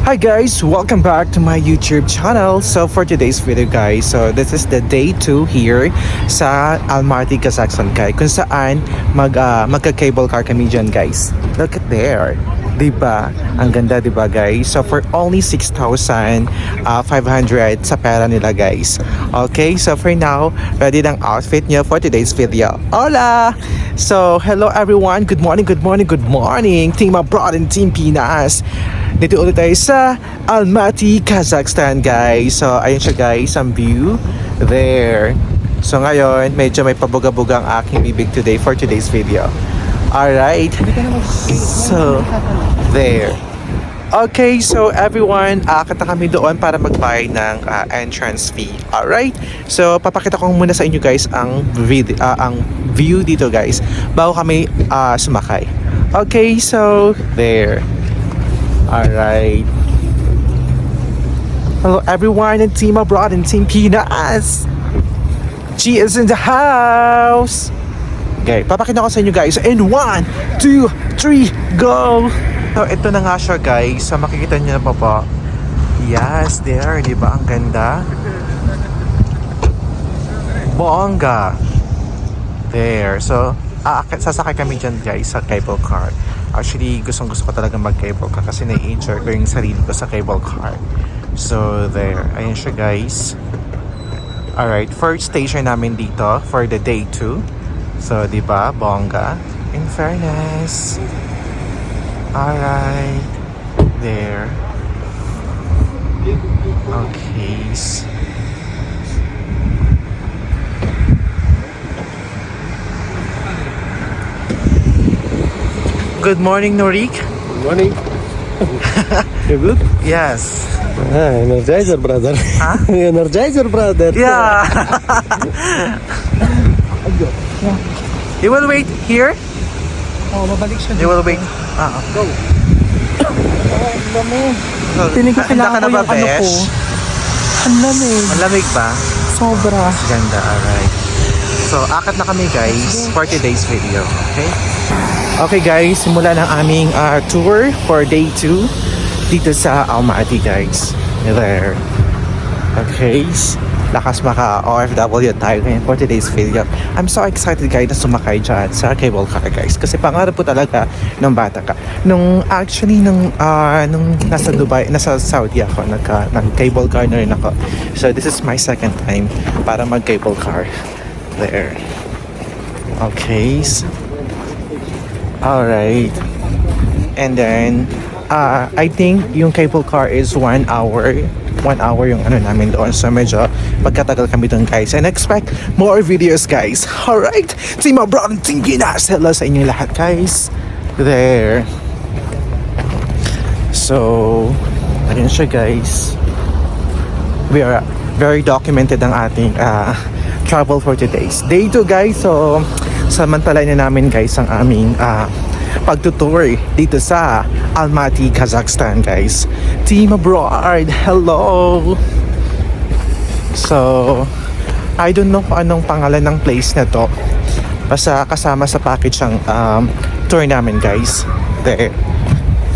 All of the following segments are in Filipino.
Hi guys, welcome back to my YouTube channel. So for today's video guys, so this is the day 2 here sa Almaty, Kazakhstan guys, kung saan magka-cable car kami dyan guys. Look at there. Diba? Ang ganda diba guys? So for only 6,500 sa pera nila guys. Okay, so for now, ready ng outfit nyo for today's video. Hola! So hello everyone, good morning, good morning, good morning Team Abroad and Team Pinas. Dito ulit tayo sa Almaty, Kazakhstan guys. So ayun siya guys, ang view there. So ngayon, medyo may pabuga-buga ang aking bibig today for today's video. Alright, so there. Okay, so everyone, akit na kami doon para magbayad ng entrance fee. Alright, so papakita ko muna sa inyo guys ang view dito guys bago kami sumakay. Okay, so there. Alright. Hello everyone and Team Abroad and Team Pinas. G is in the house. Okay, papakita ko sa inyo guys. In 1, 2, 3, go! So, ito na nga siya guys. So, makikita niyo na pa po. Yes, there. Diba? Ang ganda. Bongga. There. So, sasakay kami dyan guys sa cable car. Actually, gusto ko talaga mag-cable car kasi na-enjoy ko yung sarili ko sa cable car. So, there. Ayan siya guys. Alright, first station namin dito for the day 2. So, di ba, bongga? In fairness. Alright. There. Okay. Good morning, Norik. Good morning. You good? Yes. Energizer, brother. Huh? Energizer, brother. Yeah. You will wait here? Oh, mabalik siya. You will wait. Go. Tinig ko kailangan ko yung ano ko. Ang lamig. Ang lamig ba? Sobra. Ganda, alright. So, akat na kami guys for today's video. Okay? Okay guys, simula ng aming tour for day 2 dito sa Almaty guys. There. Okay. Lakas maka OFW tayo ngayon for today's video. I'm so excited guys na sumakay dyan sa cable car guys. Kasi pangarap po talaga ng bata ka. Nung nasa Dubai, nasa Saudi ako, nag-cable car na rin ako. So this is my second time para mag-cable car. There. Okay. Alright. And then, I think yung cable car is 1 hour. 1 hour yung ano namin doon. So medyo pagkatagal kami doon guys. And expect more videos guys. Alright. Team Abroad and Team Pinas. Hello sa inyo lahat guys. There. So, ayun siya guys. We are very documented ang ating travel for today's day 2 guys. So, samantalain na namin guys ang aming pagtutour dito sa Almaty, Kazakhstan guys. Team Abroad, hello! So, I don't know kung anong pangalan ng place na to. Basta kasama sa package ang tour namin guys. There.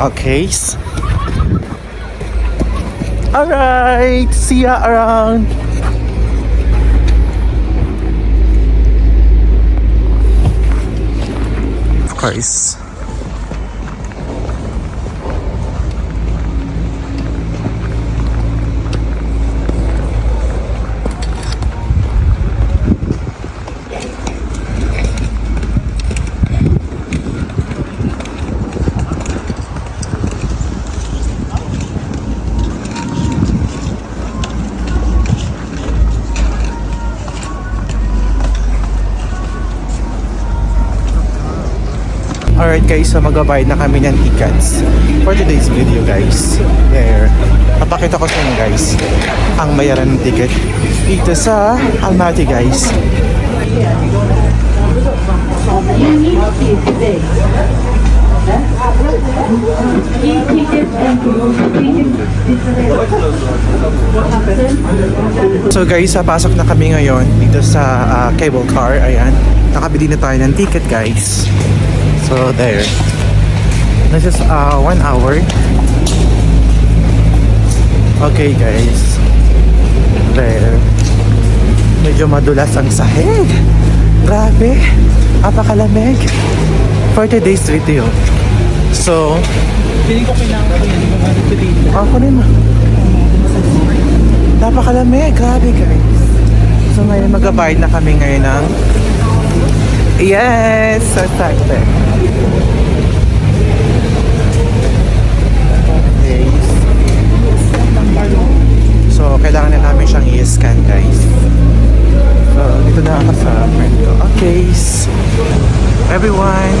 Okay. Alright, see ya around! Of course. Alright guys, so magbabayad na kami ng tickets for today's video guys. There. Papakita ko sa inyo guys ang bayaran ng ticket dito sa Almaty guys. So guys, pasok na kami ngayon dito sa cable car. Ayan, nakabili na tayo ng ticket guys. So there, this is 1 hour. Okay guys. There. Medyo madulas ang sahig. Grabe. Apakalamig. For today's video. So, Feeling ko kailangan ko yan. Bumalik ko dito. ako rin. Napakalamig. Grabe guys. So ngayon magabayad na kami ngayon ng yes! So excited. Okay. So kailangan na namin siyang i-scan guys. So dito na ako sa friend ko. Okay. Everyone,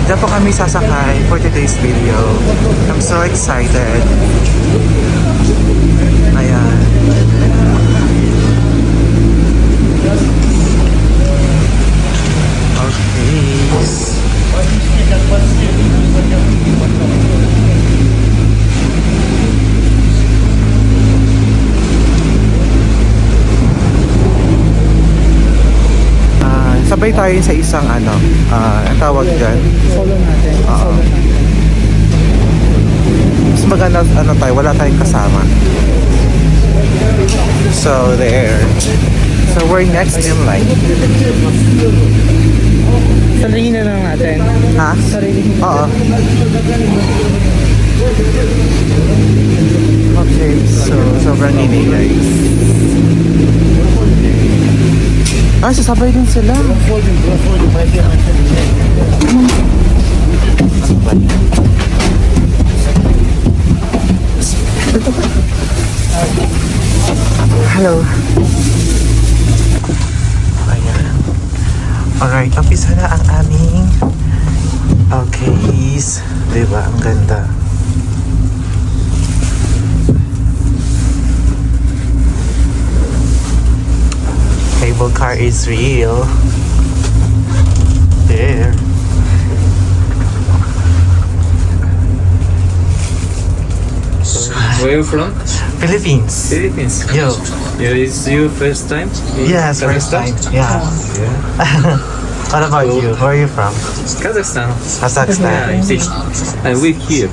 dyan po kami sasakay for today's video. I'm so excited. Ayan. Okay. Sabay tayo sa isang ano, ang tawag dyan. Solo natin. Solo natin. Mas maganda ano tayo, wala tayong kasama. So there. So we're next in line. Sarili na lang natin. Ha? Sarili. Oo. Okay, so sobrang inay guys. Sasabay din sila. Hello. Ayan. Alright, umpisa na ang aming okay, diba? Ang ganda. Cable car is real. There. Where are you from? Philippines. Philippines. Yo. Yeah, is your first time? in Yes, first time. Kazakhstan? Yeah. Yeah. What about you? Where are you from? Kazakhstan. Yeah, Kazakhstan. I'm Sich. I live here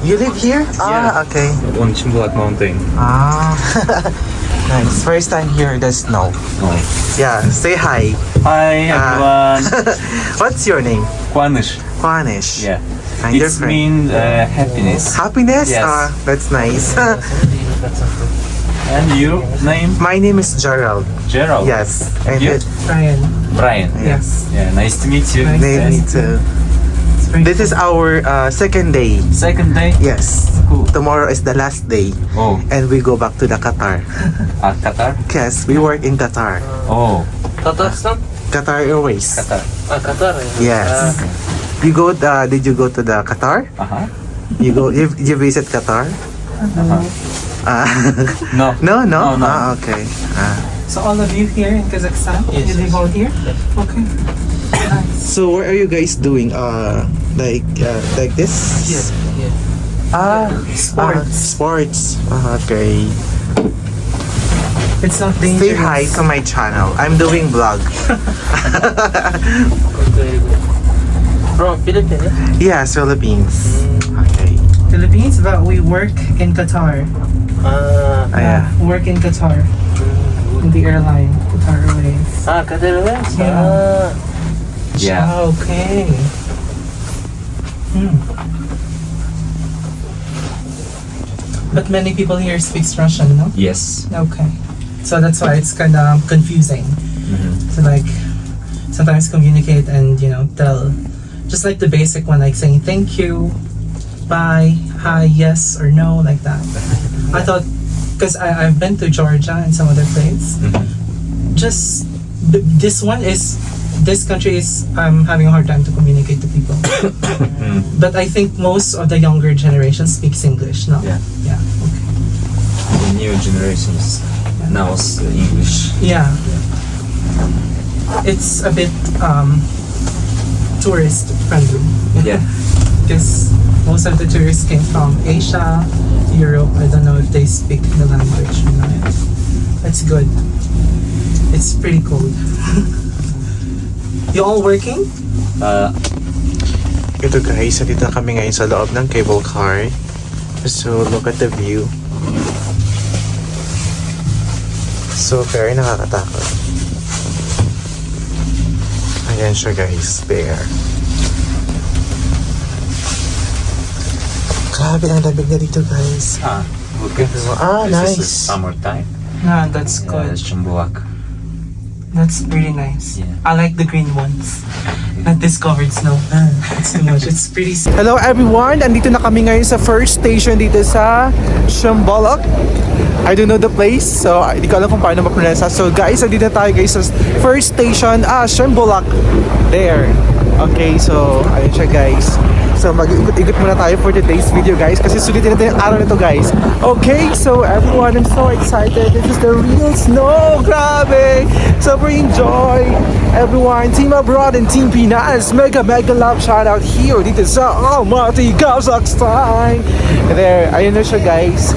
You live here? Ah, okay. on Chimbulat Mountain. Ah. Nice. First time here, the snow. Oh. Yeah, say hi. Hi everyone. What's your name? Quanish. Kwanish. Yeah. And your It's friend? mean happiness. Happiness? Yes. Ah, that's nice. And your name? My name is Gerald. Gerald. Yes. And You? Ryan. Brian. yes. Yeah, nice to meet you. Nice. They need to. This is our second day. Second day? Yes. Cool. Tomorrow is the last day. Oh, And we go back to the Qatar. Qatar? Yes, we work in Qatar. Oh, Kazakhstan? Qatar Airways. Qatar. Qatar. Yes. You go, did you go to the Qatar? Uh-huh. You visit Qatar? No. No, no? No, no. Ah, okay. So all of you here in Kazakhstan? Yes. You live all here? Okay. So what are you guys doing? Like this? Yes. Yes. Sports. Sports. Okay. It's not Say dangerous. hi to my channel. I'm doing vlog. Very good. From Philippines? Yes, Philippines. Okay. Philippines, but we work in Qatar. Yeah. Work in Qatar. In the airline, Qatar Airways. Qatar Airways? Yeah. Yeah. Ah, okay. But many people here speaks Russian, no? Yes. Okay. So that's why it's kind of confusing to like sometimes communicate and tell just like the basic one, like saying thank you, bye, hi, yes or no, like that. I thought because I've been to Georgia and some other place. Just this one is this country is I'm having a hard time to communicate to people. But I think most of the younger generation speaks English, no? Yeah. Yeah. Okay. The new generations now English. Yeah. It's a bit tourist friendly. Yeah. Because most of the tourists came from Asia, Europe. I don't know if they speak the language or not. That's good. It's pretty cold. You all working? Ito guys, nandito na kami ngayon sa loob ng cable car. So look at the view. So, very nakakatakot. Ayan siya guys, there. Grabe, ang lamig na dito guys. We're good. Ah, This nice. is summertime. Yeah, that's Yeah, good. that's Chumbuak. That's really nice. Yeah. I like the green ones. Not discovered snow. It's too much. It's pretty. Hello everyone! Andito na kami ngayon sa first station dito sa Shambhalak. I don't know the place, so hindi ko alam kung paano ma-pronounce. So guys, andito na tayo guys sa first station, Shambhalak. There. Okay, so ayun siya guys. So mag-ikot-ikot muna tayo for today's video guys kasi sulitin natin yung araw nito guys. Okay, so everyone, I'm so excited. This is the real snow. Grabe! Super enjoy! Everyone, Team Abroad and Team Pinas, mega love shout out here dito sa Almaty, Kazakhstan. There, ayun na siya guys.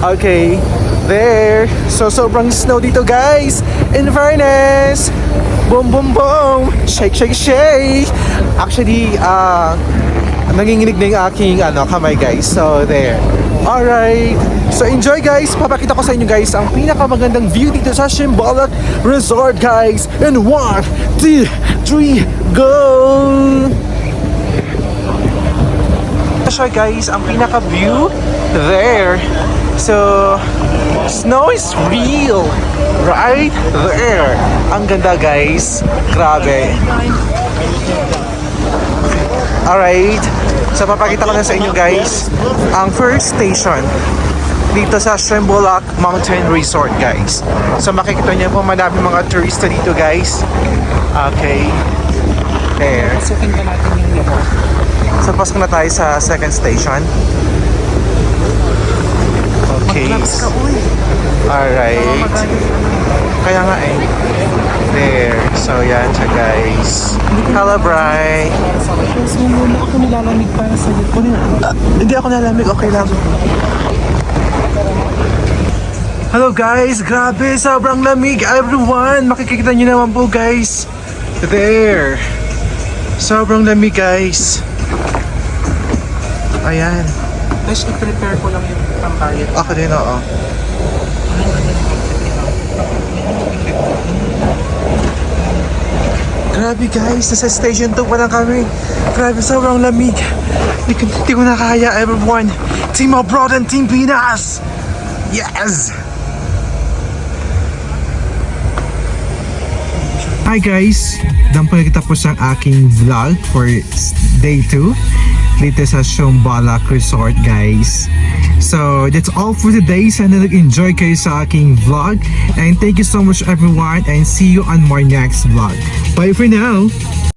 Okay, there. So sobrang snow dito guys. In fairness, boom boom boom, shake shake shake. Actually, nanginginig na yung aking kamay guys. So there. Alright. So enjoy guys. Papakita ko sa inyo guys ang pinakamagandang view dito sa Shambhalak Resort guys. And 1, 2, 3, go! Siya guys, ang pinaka-view there. So, snow is real. Right there. Ang ganda guys. Grabe. Alright. So, papakita ko na sa inyo guys ang first station dito sa Shambhalak Mountain Resort guys. So, makikita niyo po madami mga turista dito guys. Okay. There. Sukin ka natin yung lemon. So, pasok na tayo sa second station. Okay. Alright. Kaya nga eh. There. So, yan siya guys. Hello, Bri. So, muna ako nilalamig para sa iyo. Hindi ako nalamig. Okay lang. Hello guys. Grabe. Sobrang lamig. Everyone. Makikita nyo naman po guys. There. Sobrang lamig guys. Ayan. Guys, i-prepare ko lang yung pambayad. Ako din, oo. Grabe guys, nasa station 2 pa lang kami. Grabe, sobrang lamig. Hindi ko na kaya, everyone. Team Abroad and Team Pinas! Yes! Hi guys! Dahil po nagtapos ang aking vlog for day 2 dito sa Shambhalak Resort guys. So that's all for today. Sana nag-enjoy kayo sa aking vlog. And thank you so much everyone and see you on my next vlog. Bye for now!